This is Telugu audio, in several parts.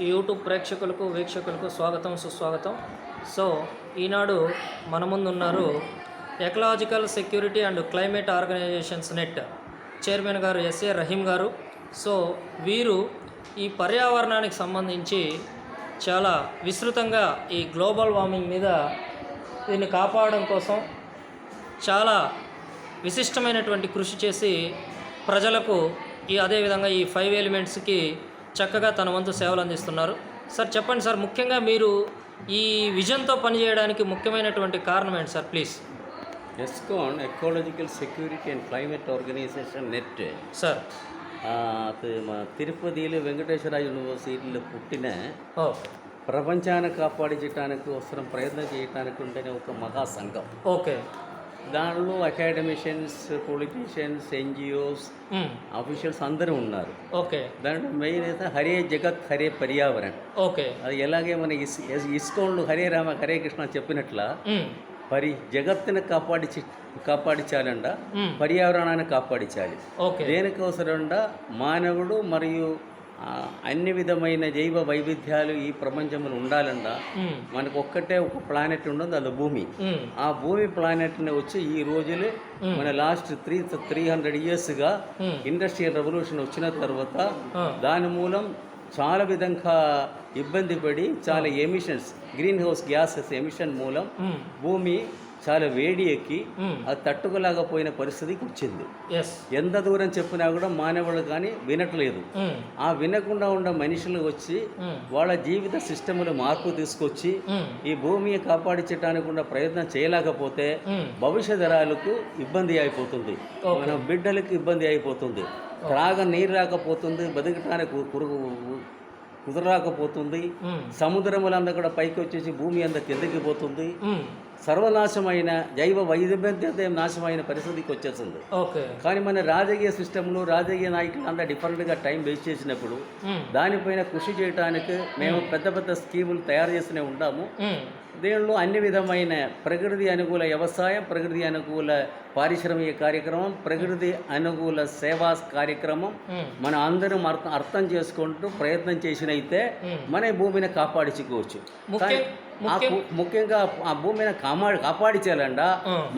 ఈ యూట్యూబ్ ప్రేక్షకులకు వీక్షకులకు స్వాగతం సుస్వాగతం. సో ఈనాడు మన ముందు ఉన్నారు ecological security and climate organisations net chairman గారు ఎస్ఏ రహీం గారు. సో వీరు ఈ పర్యావరణానికి సంబంధించి చాలా విస్తృతంగా ఈ గ్లోబల్ వార్మింగ్ మీద దీన్ని కాపాడడం కోసం చాలా విశిష్టమైనటువంటి కృషి చేసి ప్రజలకు అదేవిధంగా ఈ 5 ఎలిమెంట్స్కి చక్కగా తన వంతు సేవలు అందిస్తున్నారు. సార్ చెప్పండి సార్, ముఖ్యంగా మీరు ఈ విజన్తో పనిచేయడానికి ముఖ్యమైనటువంటి కారణం ఏంటి sir, please? ESCAN ecological security and climate organization net sir అది మా తిరుపతిలో వెంకటేశ్వర యూనివర్సిటీలో పుట్టిన ప్రపంచాన్ని కాపాడించడానికి అవసరం ప్రయత్నం చేయడానికి ఉండే ఒక మహాసంఘం. ఓకే. దానిలో అకాడమిషియన్స్, పొలిటీషియన్స్, ఎన్జిఓస్, అఫీషియల్స్ అందరూ ఉన్నారు. ఓకే. దాంట్లో మెయిన్ అయితే హరే జగత్ హరే పర్యావరణ్. ఓకే. అది ఎలాగే మన ఇస్కాన్లో హరే రామ హరే కృష్ణ చెప్పినట్ల జగత్తుని కాపాడించాలంట, పర్యావరణాన్ని కాపాడించాలి. దేనికోసరంట మానవుడు మరియు అన్ని విధమైన జైవ వైవిధ్యాలు ఈ ప్రపంచంలో ఉండాలంట. మనకు ఒక్కటే ఒక ప్లానెట్ ఉండదు, అది భూమి. ఆ భూమి ప్లానెట్ని వచ్చి ఈ రోజులు మన లాస్ట్ 300 ఇయర్స్గా ఇండస్ట్రియల్ రెవల్యూషన్ వచ్చిన తర్వాత దాని మూలం చాలా విధంగా ఇబ్బంది పడి చాలా emissions, green house gases emission మూలం భూమి చాలా వేడి ఎక్కి అది తట్టుకోలేకపోయిన పరిస్థితికి వచ్చింది. ఎంత దూరం చెప్పినా కూడా మానవుడు కానీ వినట్లేదు. ఆ వినకుండా ఉన్న మనుషులు వచ్చి వాళ్ళ జీవిత సిస్టంలో మార్పు తీసుకొచ్చి ఈ భూమిని కాపాడించడానికి ఉన్న ప్రయత్నం చేయలేకపోతే భవిష్యత్ తరాలకు ఇబ్బంది అయిపోతుంది, మన బిడ్డలకు ఇబ్బంది అయిపోతుంది, త్రాగ నీరు రాకపోతుంది, బతకటానికి కుదరకపోతుంది, సముద్రములంతా కూడా పైకి వచ్చేసి భూమి అంతా కిందకి పోతుంది, సర్వనాశమైన జైవ వైవిధ్యం నాశమైన పరిస్థితికి వచ్చేస్తుంది. కానీ మన రాజకీయ సిస్టంలో రాజకీయ నాయకులు అంతా డిఫరెంట్గా టైం వేస్ట్ చేసినప్పుడు దానిపైన కృషి చేయడానికి మేము పెద్ద పెద్ద స్కీములు తయారు చేస్తూనే ఉంటాము. దీనిలో అన్ని విధమైన ప్రకృతి అనుకూల వ్యవసాయం, ప్రకృతి అనుకూల పారిశ్రామిక కార్యక్రమం, ప్రకృతి అనుకూల సేవా కార్యక్రమం మన అందరం అర్థం చేసుకుంటూ ప్రయత్నం చేసినైతే మన భూమిని కాపాడించుకోవచ్చు. ముఖ్యంగా ఆ భూమిని కాపాడించాలంట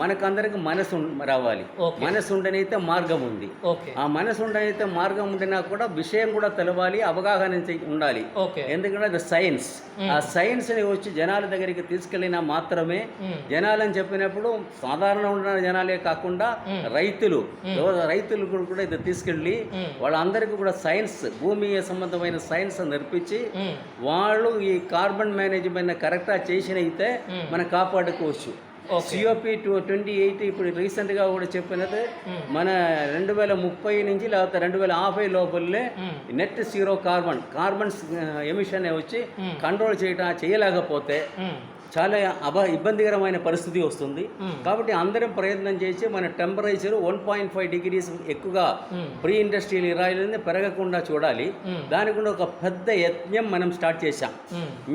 మనకందరికి మనసు రావాలి. మనసు ఉండనైతే మార్గం ఉంది. ఆ మనసు ఉండనైతే మార్గం ఉండినా కూడా విషయం కూడా తెలవాలి, అవగాహన ఉండాలి. ఎందుకంటే అది సైన్స్. ఆ సైన్స్ని వచ్చి జనాల దగ్గరికి తీసుకెళ్ళినా మాత్రమే జనాలని చెప్పినప్పుడు సాధారణ ఉన్న జనాలే కాకుండా రైతులు కూడా ఇది తీసుకెళ్ళి వాళ్ళందరికీ కూడా సైన్స్, భూమి సంబంధమైన సైన్స్ నేర్పించి వాళ్ళు ఈ కార్బన్ మేనేజ్మెంట్ కరెక్ట్ చేసినైతే మనం కాపాడుకోవచ్చు. COP 28 ఇప్పుడు రీసెంట్గా కూడా చెప్పినది మన 2030 నుంచి లేకపోతే 2050 లోపలే నెట్ జీరో కార్బన్ ఎమిషన్ వచ్చి కంట్రోల్ చేయలేకపోతే చాలా ఇబ్బందికరమైన పరిస్థితి వస్తుంది. కాబట్టి అందరం ప్రయత్నం చేసి మన టెంపరేచర్ 1.5 degrees ఎక్కువగా ప్రీ ఇండస్ట్రియల్ ఇరాయిల్ని పెరగకుండా చూడాలి. దానికి ఒక పెద్ద యత్నం మనం స్టార్ట్ చేశాం.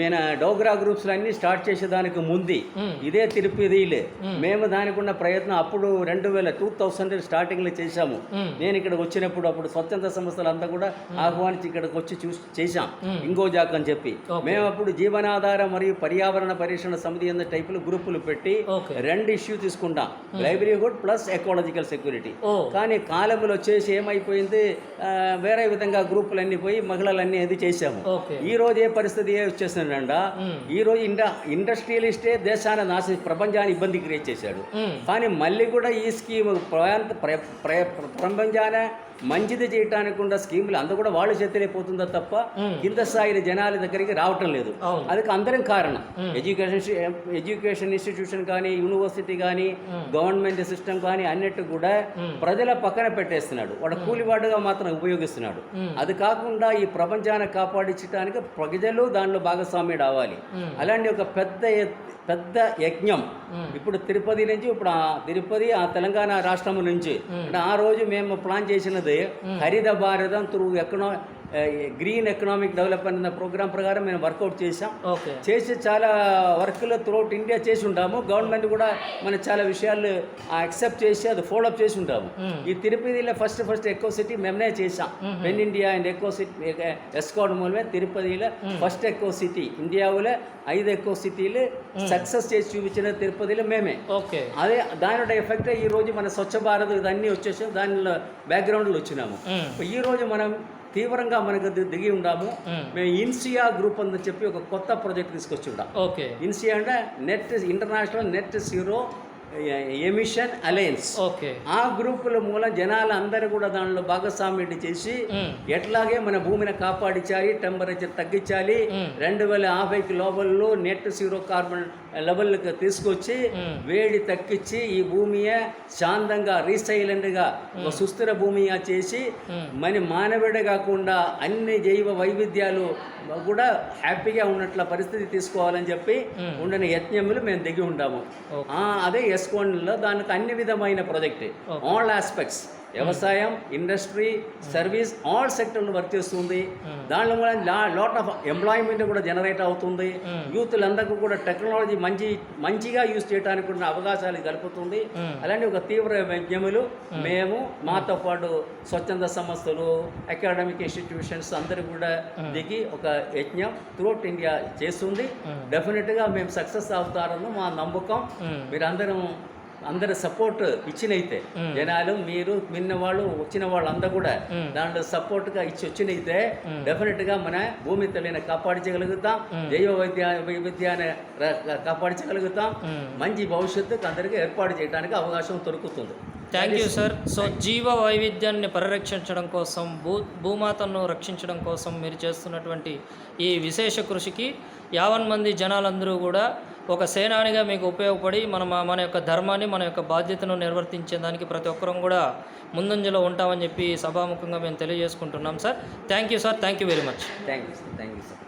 మన డోగ్రా గ్రూప్స్ అన్ని స్టార్ట్ చేసేదానికి ముందు ఇదే తిరుపతిలే మేము దానికి ఉన్న ప్రయత్నం అప్పుడు 2000 స్టార్టింగ్లో చేశాము. నేను ఇక్కడ వచ్చినప్పుడు అప్పుడు స్వచ్ఛంద సంస్థలు అంతా కూడా ఆహ్వానించి ఇక్కడికి వచ్చి చేశాం ఇంగోజాక్ అని చెప్పి. మేము అప్పుడు జీవనాధార మరియు పర్యావరణ పరిరక్షణ సమితి అన్న టైపులు గ్రూపులు పెట్టి 2 ఇష్యూ తీసుకుంటాం, లైవ్లీహుడ్ ప్లస్ ఎకాలజికల్ సెక్యూరిటీ. కానీ కాలంలో వచ్చేసి ఏమైపోయింది, వేరే విధంగా గ్రూపులన్నీ పోయి మహిళలన్నీ అది చేశాము. ఈ రోజు ఏ పరిస్థితి వచ్చేసిందంట, ఈ రోజు ఇండస్ట్రియలిస్టే దేశాన్ని ప్రపంచాన్ని ఇబ్బంది క్రియేట్ చేశాడు. కానీ మళ్ళీ కూడా ఈ స్కీమ్ ప్రపంచాన్ని మంచిది చేయడానికి ఉన్న స్కీములు అంతా కూడా వాళ్ళు చేతిరైపోతుందో తప్ప కింద స్థాయి జనాల దగ్గరికి రావటం లేదు. அதுக்கு అందరం కారణం ఎడ్యుకేషన్ ఇన్స్టిట్యూషన్ కానీ, యూనివర్సిటీ కానీ, గవర్నమెంట్ సిస్టమ్ కానీ అన్నిటి కూడా ప్రజల పక్కన పెట్టేస్తున్నాడు, వాడు కూలివాడుగా మాత్రం ఉపయోగిస్తున్నాడు. అది కాకుండా ఈ ప్రపంచాన్ని కాపాడించడానికి ప్రజలు దానిలో భాగస్వామ్యం అవ్వాలి. అలాంటి ఒక పెద్ద యజ్ఞం ఇప్పుడు తిరుపతి నుంచి, ఇప్పుడు తిరుపతి ఆ తెలంగాణ రాష్ట్రం నుంచి అంటే ఆ రోజు మేము ప్లాన్ చేసినది హరిత భారతం త్రూ గ్రీన్ ఎకనామిక్ డెవలప్మెంట్ అన్న ప్రోగ్రామ్ ప్రకారం మేము వర్కౌట్ చేసాం. ఓకే. చేసి చాలా వర్క్లు త్రూఅవుట్ ఇండియా చేసి ఉంటాము. గవర్నమెంట్ కూడా మన చాలా విషయాలు యాక్సెప్ట్ చేసి అది ఫాలోఅప్ చేసి ఉంటాము. ఈ తిరుపతిలో ఫస్ట్ ఎకో సిటీ మేమే చేసాం. Pen India and eco city ఎస్కాట్ మూలమే తిరుపతిలో ఫస్ట్ ఎకో సిటీ ఇండియాలో 5 ఎకో సిటీలు సక్సెస్ చేసి చూపించిన తిరుపతిలో మేమే. ఓకే. అదే దాని ఎఫెక్ట్ ఈ రోజు మన స్వచ్ఛ భారత్ ఇదన్నీ వచ్చేసి దానిలో బ్యాక్గ్రౌండ్లో వచ్చినాము. ఈ రోజు మనం తీవ్రంగా మనకు దిగి ఉన్నాము. మేము ఇన్సియా గ్రూప్ అని చెప్పి ఒక కొత్త ప్రాజెక్ట్ తీసుకొచ్చి ఉంటాం. ఓకే. ఇన్సియా అంటే international net zero emission alliance. Okay. ఆ గ్రూపుల మూలం జనాలు అందరూ కూడా దానిలో భాగస్వామ్యం చేసి ఎట్లాగే మన భూమిని కాపాడించాలి, టెంపరేచర్ తగ్గించాలి, 2050 లోపల్లో నెట్ జీరో కార్బన్ లెవెల్కి తీసుకొచ్చి వేడి తగ్గించి ఈ భూమియే శాంతంగా రీసైలెంట్గా ఒక సుస్థిర భూమిగా చేసి మన మానవుడే కాకుండా అన్ని జైవ వైవిధ్యాలు కూడా హ్యాపీగా ఉన్నట్ల పరిస్థితి తీసుకోవాలని చెప్పి ఉండిన యత్నములు మేము దిగి ఉంటాము. అదే ఎస్కోన్లో దానికి అన్ని విధమైన ప్రాజెక్ట్ ఆల్ ఆస్పెక్ట్స్ వ్యవసాయం, ఇండస్ట్రీ, సర్వీస్ ఆల్ సెక్టర్లు వర్క్ చేస్తుంది. దానిలో కూడా లాట్ ఆఫ్ ఎంప్లాయ్మెంట్ కూడా జనరేట్ అవుతుంది. యూత్లందరికీ కూడా టెక్నాలజీ మంచిగా యూజ్ చేయడానికి ఉన్న అవకాశాలు కలుపుతుంది. అలాంటి ఒక తీవ్ర యజ్ఞములు మేము మాతో పాటు స్వచ్ఛంద సంస్థలు, అకాడమిక్ ఇన్స్టిట్యూషన్స్ అందరూ కూడా దిగి ఒక యజ్ఞం త్రూఅవుట్ ఇండియా చేస్తుంది. డెఫినెట్గా మేము సక్సెస్ అవుతారని మా నమ్మకం. అందరు సపోర్ట్ ఇచ్చినైతే జనాలు మీరు విన్నవాళ్ళు వచ్చిన వాళ్ళందరూ కూడా దాంట్లో సపోర్ట్గా ఇచ్చి వచ్చినైతే డెఫినెట్గా మన భూమి తల్లిని కాపాడించగలుగుతాం, జైవ వైవిధ్యాన్ని కాపాడించగలుగుతాం, మంచి భవిష్యత్తుకు అందరికీ ఏర్పాటు చేయడానికి అవకాశం దొరుకుతుంది. Thank you sir. సో జీవ వైవిధ్యాన్ని పరిరక్షించడం కోసం, భూమాతను రక్షించడం కోసం మీరు చేస్తున్నటువంటి ఈ విశేష కృషికి 50 మంది జనాలందరూ కూడా ఒక సేనానిగా మీకు ఉపయోగపడి మన యొక్క ధర్మాన్ని, మన యొక్క బాధ్యతను నిర్వర్తించేదానికి ప్రతి ఒక్కరం కూడా ముందంజలో ఉంటామని చెప్పి సభాముఖంగా మేము తెలియజేసుకుంటున్నాం sir. Thank you sir. Thank you very much. Thank you sir.